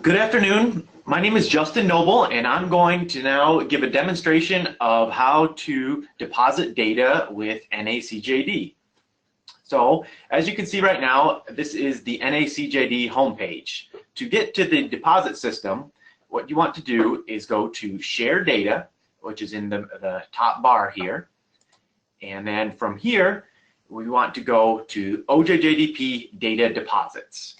Good afternoon. My name is Justin Noble, and I'm going to now give a demonstration of how to deposit data with NACJD. So, as you can see right now, this is the NACJD homepage. To get to the deposit system, what you want to do is go to Share Data, which is in the top bar here. And then from here, we want to go to OJJDP Data Deposits.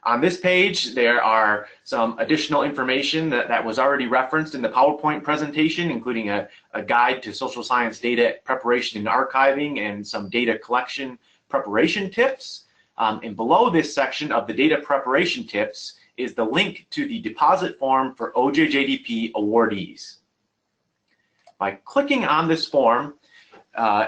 On this page, there are some additional information that was already referenced in the PowerPoint presentation, including a guide to social science data preparation and archiving and some data collection preparation tips. And below this section of the data preparation tips is the link to the deposit form for OJJDP awardees. By clicking on this form,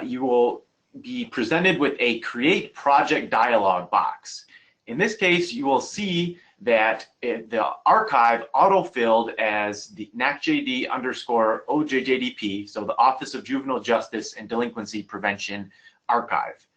you will be presented with a Create Project dialog box. In this case, you will see that the archive auto-filled as the NACJD_OJJDP, so the Office of Juvenile Justice and Delinquency Prevention archive.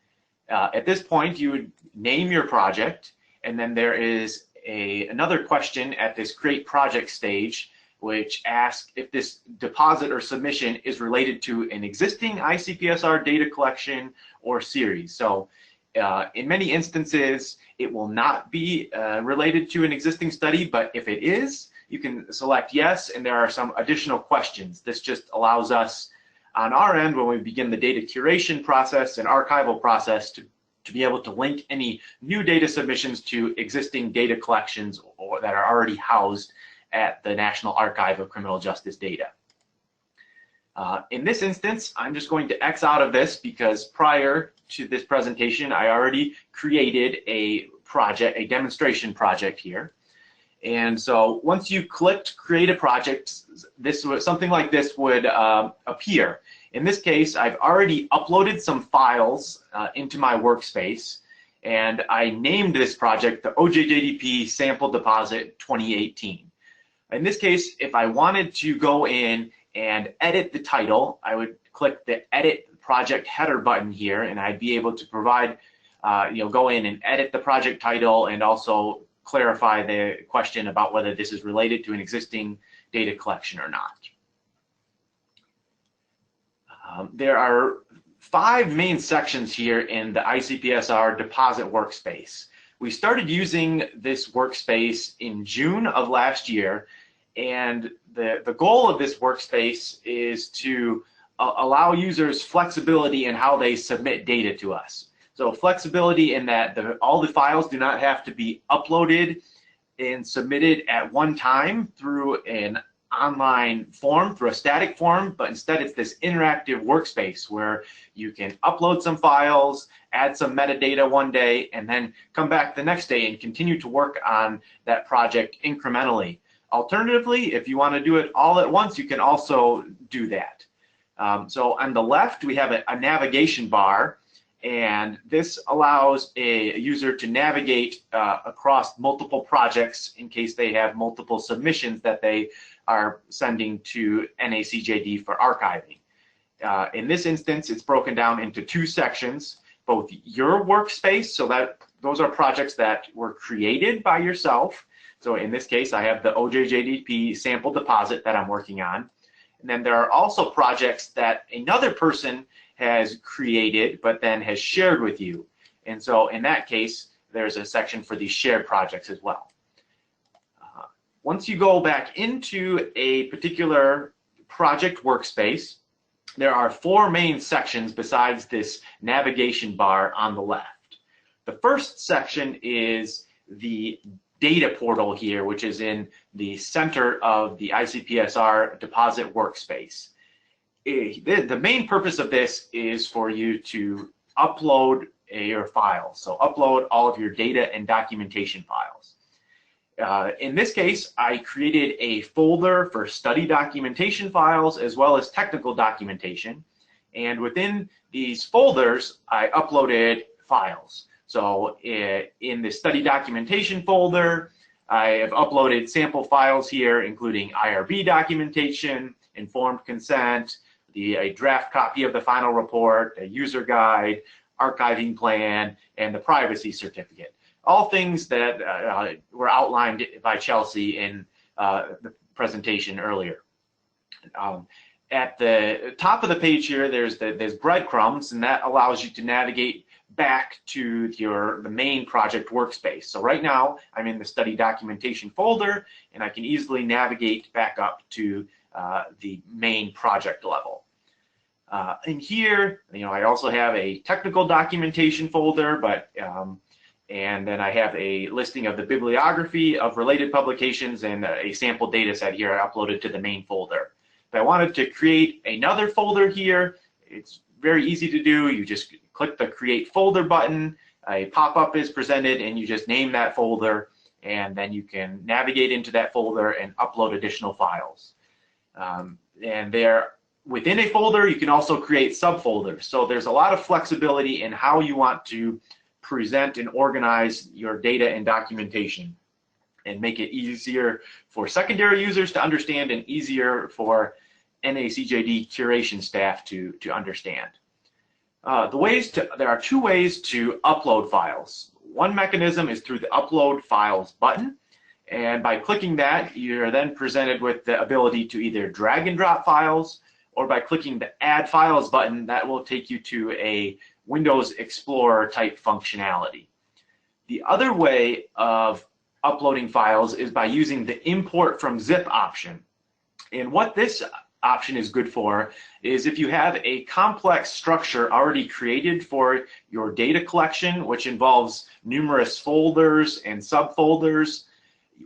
At this point, you would name your project, and then there is another question at this Create Project stage, which asks if this deposit or submission is related to an existing ICPSR data collection or series. So in many instances, it will not be related to an existing study, but if it is, you can select yes, and there are some additional questions. This just allows us on our end, when we begin the data curation process and archival process, to be able to link any new data submissions to existing data collections or that are already housed at the National Archive of Criminal Justice Data. In this instance, I'm just going to X out of this because prior to this presentation, I already created a project, a demonstration project here. And so once you clicked Create a Project, something like this would appear. In this case, I've already uploaded some files into my workspace, and I named this project the OJJDP Sample Deposit 2018. In this case, if I wanted to go in and edit the title, I would click the Edit Project Header button here, and I'd be able to provide, go in and edit the project title and also clarify the question about whether this is related to an existing data collection or not. There are 5 main sections here in the ICPSR deposit workspace. We started using this workspace in June of last year, and the goal of this workspace is to allow users flexibility in how they submit data to us. So flexibility in that all the files do not have to be uploaded and submitted at one time through an online form, through a static form, but instead it's this interactive workspace where you can upload some files, add some metadata one day, and then come back the next day and continue to work on that project incrementally. Alternatively, if you want to do it all at once, you can also do that. So on the left, we have a navigation bar, and this allows a user to navigate across multiple projects in case they have multiple submissions that they are sending to NACJD for archiving. In this instance, it's broken down into 2 sections, both your workspace, so that those are projects that were created by yourself. So in this case, I have the OJJDP sample deposit that I'm working on. And then there are also projects that another person has created, but then has shared with you. And so in that case, there's a section for these shared projects as well. Once you go back into a particular project workspace, there are 4 main sections besides this navigation bar on the left. The first section is the data portal here, which is in the center of the ICPSR deposit workspace. The main purpose of this is for you to upload your files. So upload all of your data and documentation files. In this case, I created a folder for study documentation files as well as technical documentation. And within these folders, I uploaded files. So in the study documentation folder, I have uploaded sample files here, including IRB documentation, informed consent, a draft copy of the final report, a user guide, archiving plan, and the privacy certificate. all things that were outlined by Chelsea in the presentation earlier. At the top of the page here, there's breadcrumbs, and that allows you to navigate back to the main project workspace. So right now, I'm in the study documentation folder, and I can easily navigate back up to the main project level. In here, I also have a technical documentation folder, and then I have a listing of the bibliography of related publications and a sample data set here I uploaded to the main folder. If I wanted to create another folder here, it's very easy to do. You just click the Create Folder button, a pop-up is presented, and you just name that folder, and then you can navigate into that folder and upload additional files. And within a folder, you can also create subfolders. So there's a lot of flexibility in how you want to present and organize your data and documentation, and make it easier for secondary users to understand and easier for NACJD curation staff to understand. There are two ways to upload files. One mechanism is through the Upload Files button, and by clicking that, you're then presented with the ability to either drag and drop files, or by clicking the Add Files button, that will take you to a Windows Explorer type functionality. The other way of uploading files is by using the Import from Zip option. And what this option is good for is if you have a complex structure already created for your data collection, which involves numerous folders and subfolders,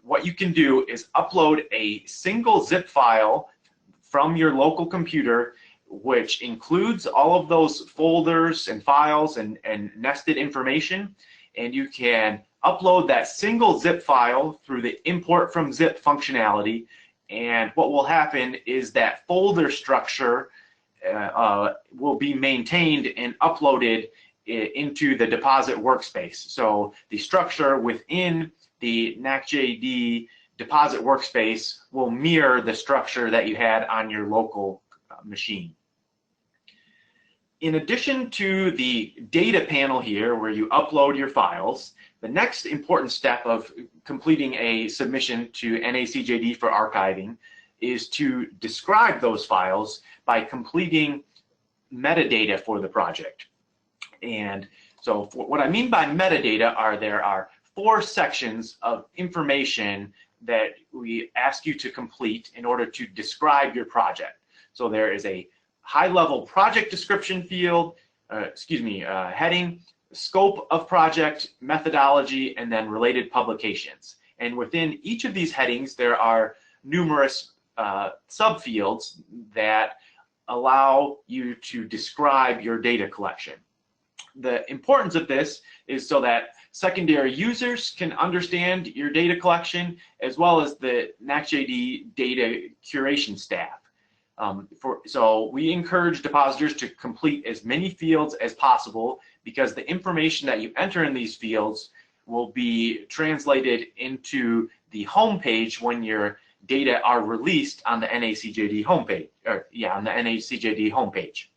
what you can do is upload a single zip file from your local computer, which includes all of those folders and files and nested information, and you can upload that single zip file through the Import from Zip functionality, and what will happen is that folder structure will be maintained and uploaded into the deposit workspace. So the structure within the NACJD deposit workspace will mirror the structure that you had on your local machine. In addition to the data panel here where you upload your files, the next important step of completing a submission to NACJD for archiving is to describe those files by completing metadata for the project. And so what I mean by metadata there are 4 sections of information that we ask you to complete in order to describe your project. So there is a high-level project description field, heading, scope of project, methodology, and then related publications. And within each of these headings, there are numerous subfields that allow you to describe your data collection. The importance of this is so that secondary users can understand your data collection, as well as the NACJD data curation staff. So we encourage depositors to complete as many fields as possible, because the information that you enter in these fields will be translated into the home page when your data are released on the NACJD homepage, on the NACJD homepage.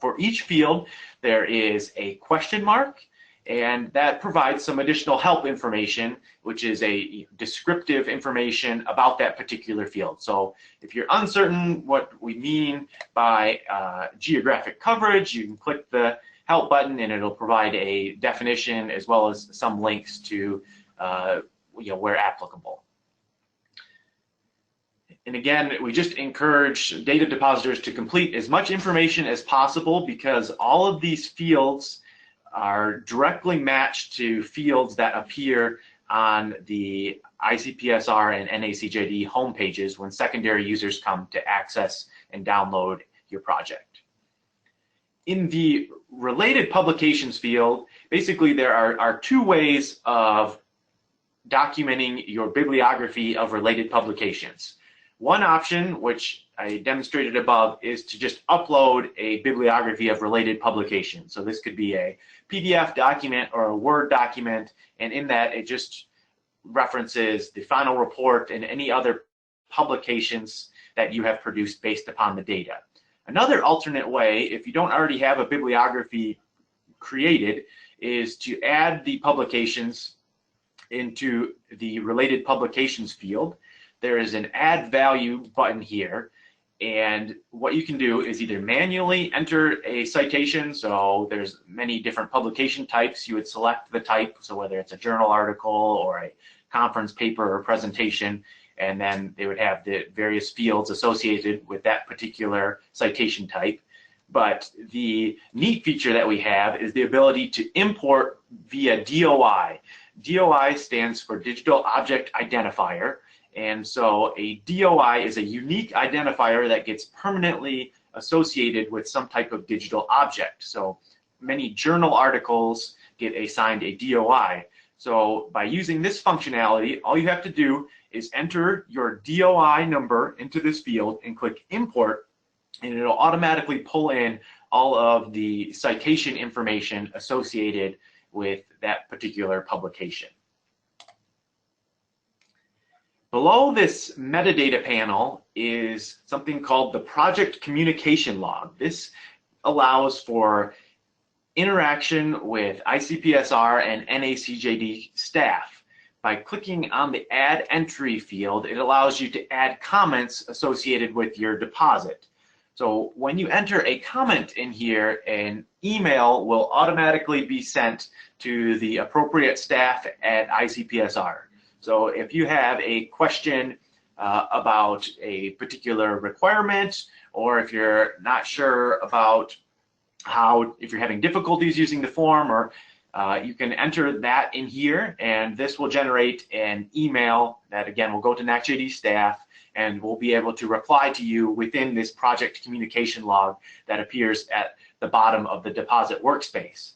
For each field, there is a question mark, and that provides some additional help information, which is a descriptive information about that particular field. So if you're uncertain what we mean by geographic coverage, you can click the help button and it'll provide a definition as well as some links to where applicable. And again, we just encourage data depositors to complete as much information as possible, because all of these fields are directly matched to fields that appear on the ICPSR and NACJD homepages when secondary users come to access and download your project. In the related publications field, basically there are 2 ways of documenting your bibliography of related publications. One option, which I demonstrated above, is to just upload a bibliography of related publications. So this could be a PDF document or a Word document, and in that it just references the final report and any other publications that you have produced based upon the data. Another alternate way, if you don't already have a bibliography created, is to add the publications into the related publications field. There is an add value button here, and what you can do is either manually enter a citation. So there's many different publication types. You would select the type, so whether it's a journal article or a conference paper or presentation, and then they would have the various fields associated with that particular citation type. But the neat feature that we have is the ability to import via DOI. DOI stands for Digital Object Identifier. And so a DOI is a unique identifier that gets permanently associated with some type of digital object. So many journal articles get assigned a DOI. So by using this functionality, all you have to do is enter your DOI number into this field and click import, and it'll automatically pull in all of the citation information associated with that particular publication. Below this metadata panel is something called the project communication log. This allows for interaction with ICPSR and NACJD staff. By clicking on the add entry field, it allows you to add comments associated with your deposit. So when you enter a comment in here, an email will automatically be sent to the appropriate staff at ICPSR. So if you have a question about a particular requirement, or if you're not sure about if you're having difficulties using the form, or you can enter that in here, and this will generate an email that again will go to NACJD staff, and we'll be able to reply to you within this project communication log that appears at the bottom of the deposit workspace.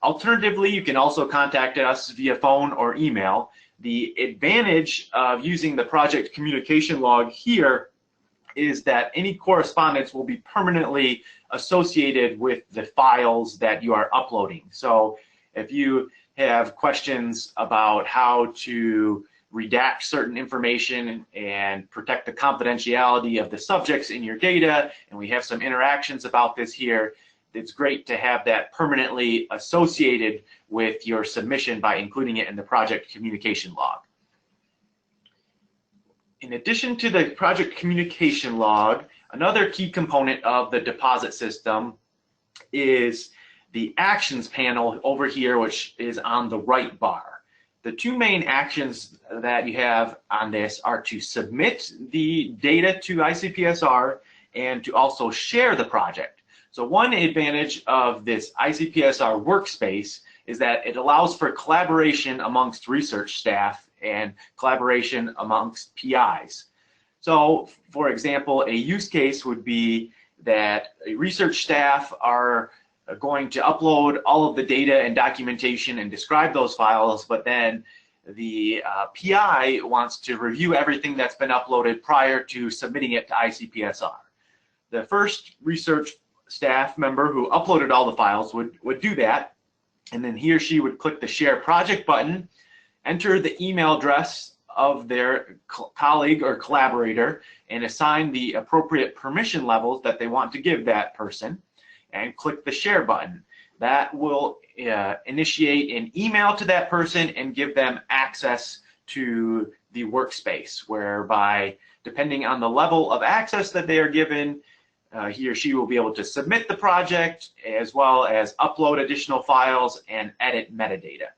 Alternatively, you can also contact us via phone or email. The advantage of using the project communication log here is that any correspondence will be permanently associated with the files that you are uploading. So if you have questions about how to redact certain information and protect the confidentiality of the subjects in your data, and we have some interactions about this here, it's great to have that permanently associated with your submission by including it in the project communication log. In addition to the project communication log, another key component of the deposit system is the actions panel over here, which is on the right bar. The two main actions that you have on this are to submit the data to ICPSR and to also share the project. So one advantage of this ICPSR workspace is that it allows for collaboration amongst research staff and collaboration amongst PIs. So for example, a use case would be that a research staff are going to upload all of the data and documentation and describe those files, but then the PI wants to review everything that's been uploaded prior to submitting it to ICPSR. The first research staff member who uploaded all the files would do that, and then he or she would click the share project button, enter the email address of their colleague or collaborator, and assign the appropriate permission levels that they want to give that person, and click the share button. That will initiate an email to that person and give them access to the workspace, whereby depending on the level of access that they are given, he or she will be able to submit the project as well as upload additional files and edit metadata.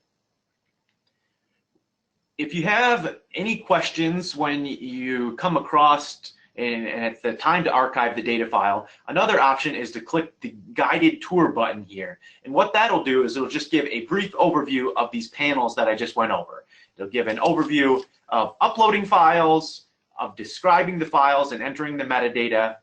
If you have any questions when you come across and it's the time to archive the data file, another option is to click the guided tour button here. And what that'll do is it'll just give a brief overview of these panels that I just went over. It'll give an overview of uploading files, of describing the files and entering the metadata,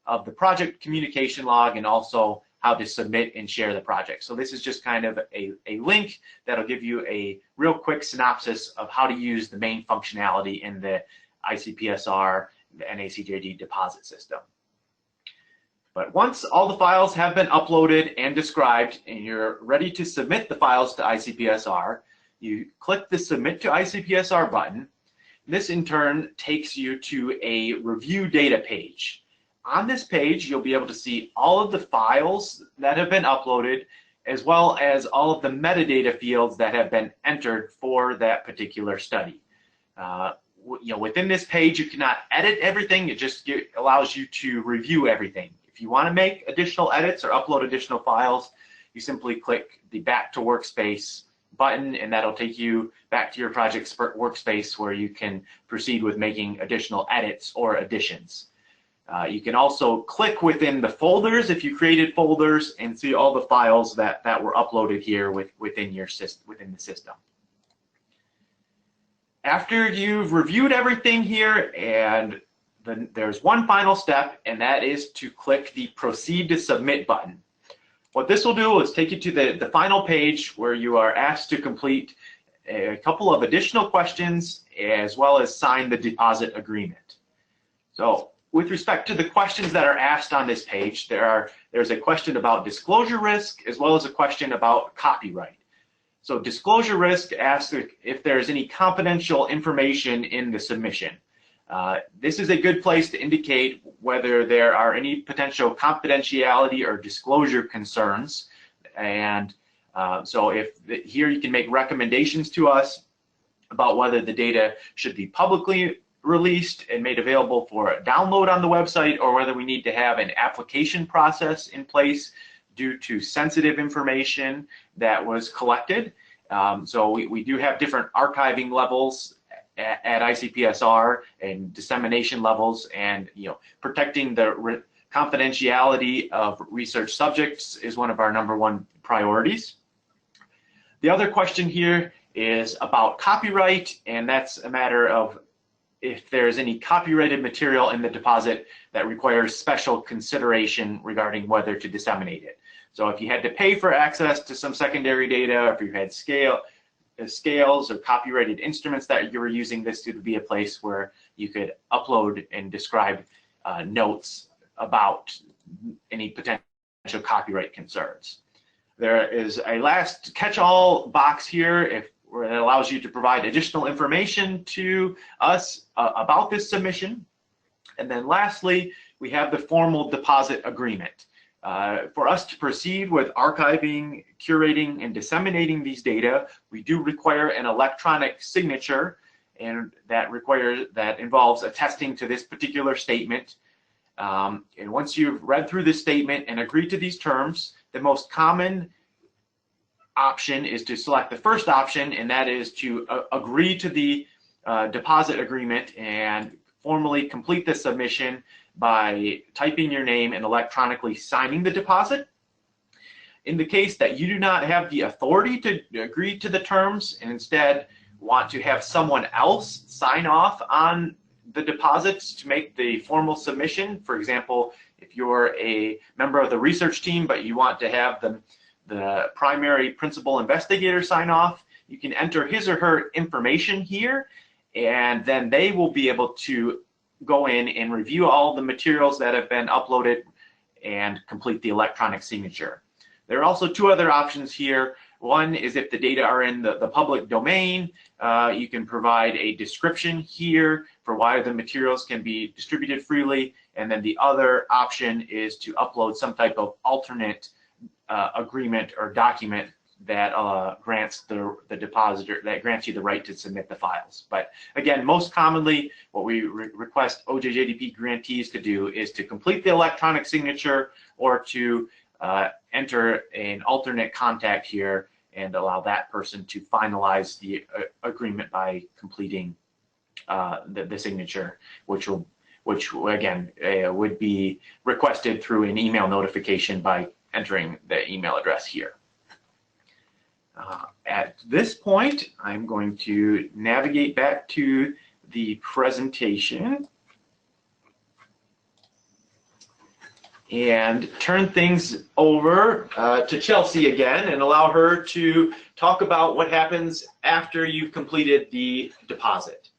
of the project communication log, and also how to submit and share the project. So this is just kind of a link that'll give you a real quick synopsis of how to use the main functionality in the ICPSR, the NACJD deposit system. But once all the files have been uploaded and described and you're ready to submit the files to ICPSR, you click the Submit to ICPSR button. This in turn takes you to a review data page. On this page, you'll be able to see all of the files that have been uploaded, as well as all of the metadata fields that have been entered for that particular study. Within this page, you cannot edit everything. It just allows you to review everything. If you want to make additional edits or upload additional files, you simply click the Back to Workspace button, and that'll take you back to your project workspace where you can proceed with making additional edits or additions. You can also click within the folders if you created folders and see all the files that were uploaded here within the system. After you've reviewed everything here, and then there's one final step, and that is to click the Proceed to Submit button. What this will do is take you to the final page where you are asked to complete a couple of additional questions as well as sign the deposit agreement. So with respect to the questions that are asked on this page, there's a question about disclosure risk as well as a question about copyright. So disclosure risk asks if there's any confidential information in the submission. This is a good place to indicate whether there are any potential confidentiality or disclosure concerns. And so here you can make recommendations to us about whether the data should be publicly released and made available for download on the website, or whether we need to have an application process in place due to sensitive information that was collected. So we do have different archiving levels at ICPSR and dissemination levels, and protecting the confidentiality of research subjects is one of our #1 priorities. The other question here is about copyright, and that's a matter of if there's any copyrighted material in the deposit that requires special consideration regarding whether to disseminate it. So if you had to pay for access to some secondary data, if you had scales or copyrighted instruments that you were using, this would be a place where you could upload and describe notes about any potential copyright concerns. There is a last catch-all box here where it allows you to provide additional information to us about this submission. And then lastly, we have the formal deposit agreement. For us to proceed with archiving, curating, and disseminating these data, we do require an electronic signature, and that involves attesting to this particular statement. And once you've read through this statement and agreed to these terms, the most common option is to select the first option, and that is to agree to the deposit agreement and formally complete the submission by typing your name and electronically signing the deposit. In the case that you do not have the authority to agree to the terms and instead want to have someone else sign off on the deposits to make the formal submission, for example, if you're a member of the research team but you want to have the primary principal investigator sign off, you can enter his or her information here, and then they will be able to go in and review all the materials that have been uploaded and complete the electronic signature. There are also two other options here. One is if the data are in the public domain, you can provide a description here for why the materials can be distributed freely, and then the other option is to upload some type of alternate agreement or document that grants the depositor, that grants you the right to submit the files. But again, most commonly, what we request OJJDP grantees to do is to complete the electronic signature or to enter an alternate contact here and allow that person to finalize the agreement by completing the signature, which again would be requested through an email notification by entering the email address here. At this point, I'm going to navigate back to the presentation and turn things over to Chelsea again and allow her to talk about what happens after you've completed the deposit.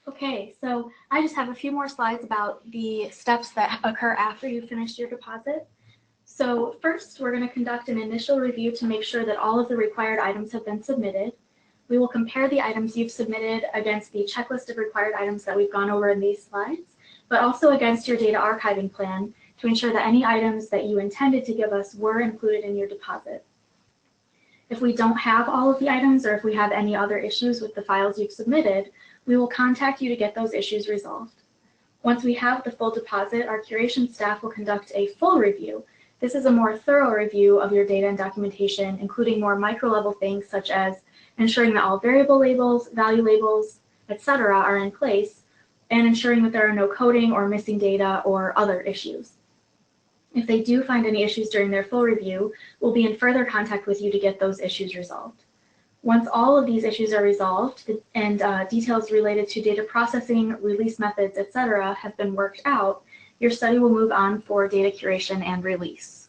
Okay, so I just have a few more slides about the steps that occur after you've finished your deposit. So first, we're going to conduct an initial review to make sure that all of the required items have been submitted. We will compare the items you've submitted against the checklist of required items that we've gone over in these slides, but also against your data archiving plan to ensure that any items that you intended to give us were included in your deposit. If we don't have all of the items, or if we have any other issues with the files you've submitted, we will contact you to get those issues resolved. Once we have the full deposit, our curation staff will conduct a full review. This is a more thorough review of your data and documentation, including more micro-level things such as ensuring that all variable labels, value labels, etc. are in place, and ensuring that there are no coding or missing data or other issues. If they do find any issues during their full review, we'll be in further contact with you to get those issues resolved. Once all of these issues are resolved and details related to data processing, release methods, etc. have been worked out, your study will move on for data curation and release.